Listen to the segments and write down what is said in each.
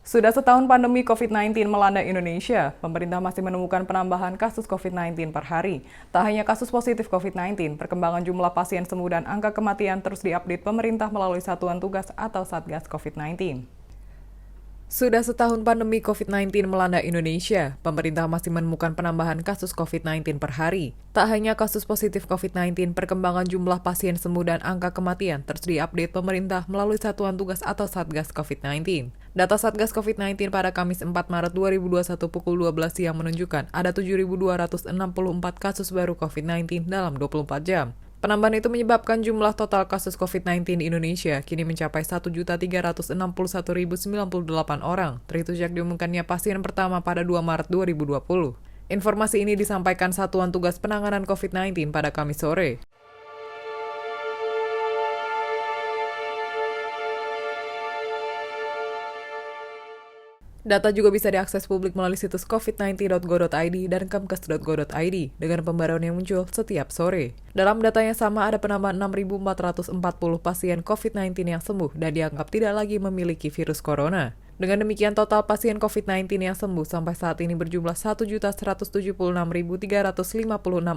Sudah setahun pandemi COVID-19 melanda Indonesia, pemerintah masih menemukan penambahan kasus COVID-19 per hari. Tak hanya kasus positif COVID-19, perkembangan jumlah pasien sembuh dan angka kematian terus diupdate pemerintah melalui Satuan Tugas atau Satgas COVID-19. Sudah setahun pandemi COVID-19 melanda Indonesia, pemerintah masih menemukan penambahan kasus COVID-19 per hari. Tak hanya kasus positif COVID-19, perkembangan jumlah pasien sembuh dan angka kematian terus diupdate pemerintah melalui Satuan Tugas atau Satgas COVID-19. Data Satgas COVID-19 pada Kamis 4 Maret 2021 pukul 12 siang menunjukkan ada 7.264 kasus baru COVID-19 dalam 24 jam. Penambahan itu menyebabkan jumlah total kasus COVID-19 di Indonesia kini mencapai 1.361.098 orang, terhitung sejak diumumkannya pasien pertama pada 2 Maret 2020. Informasi ini disampaikan Satuan Tugas Penanganan COVID-19 pada Kamis sore. Data juga bisa diakses publik melalui situs covid19.go.id dan kemkes.go.id dengan pembaruan yang muncul setiap sore. Dalam data yang sama ada penambahan 6.440 pasien COVID-19 yang sembuh dan dianggap tidak lagi memiliki virus corona. Dengan demikian total pasien COVID-19 yang sembuh sampai saat ini berjumlah 1.176.356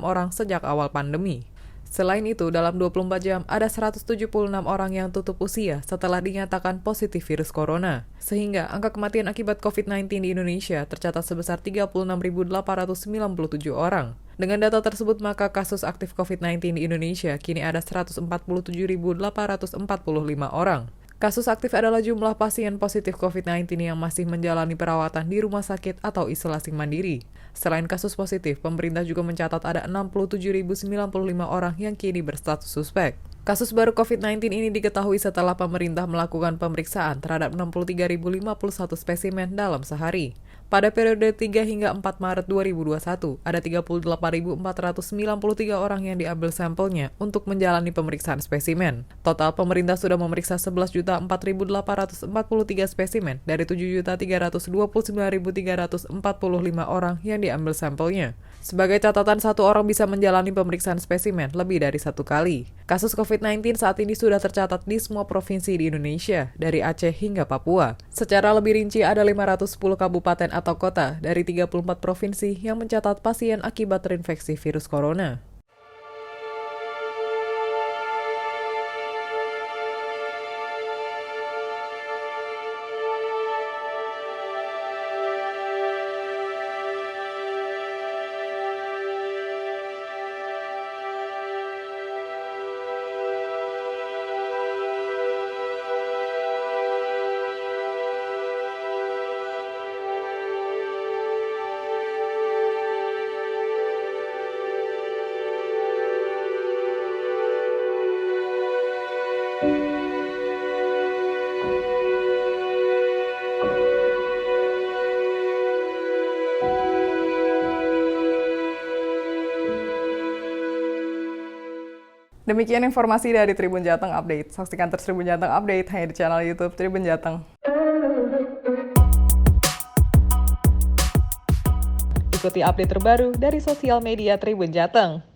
orang sejak awal pandemi. Selain itu, dalam 24 jam ada 176 orang yang tutup usia setelah dinyatakan positif virus corona. Sehingga angka kematian akibat COVID-19 di Indonesia tercatat sebesar 36.897 orang. Dengan data tersebut, maka kasus aktif COVID-19 di Indonesia kini ada 147.845 orang. Kasus aktif adalah jumlah pasien positif COVID-19 yang masih menjalani perawatan di rumah sakit atau isolasi mandiri. Selain kasus positif, pemerintah juga mencatat ada 67.095 orang yang kini berstatus suspek. Kasus baru COVID-19 ini diketahui setelah pemerintah melakukan pemeriksaan terhadap 63.051 spesimen dalam sehari. Pada periode 3 hingga 4 Maret 2021, ada 38.493 orang yang diambil sampelnya untuk menjalani pemeriksaan spesimen. Total pemerintah sudah memeriksa 11.004.843 spesimen dari 7.329.345 orang yang diambil sampelnya. Sebagai catatan, satu orang bisa menjalani pemeriksaan spesimen lebih dari satu kali. Kasus COVID-19 saat ini sudah tercatat di semua provinsi di Indonesia, dari Aceh hingga Papua. Secara lebih rinci, ada 510 kabupaten atau kota dari 34 provinsi yang mencatat pasien akibat terinfeksi virus corona. Demikian informasi dari Tribun Jateng Update. Saksikan terus Tribun Jateng Update hanya di channel YouTube Tribun Jateng. Ikuti update terbaru dari sosial media Tribun Jateng.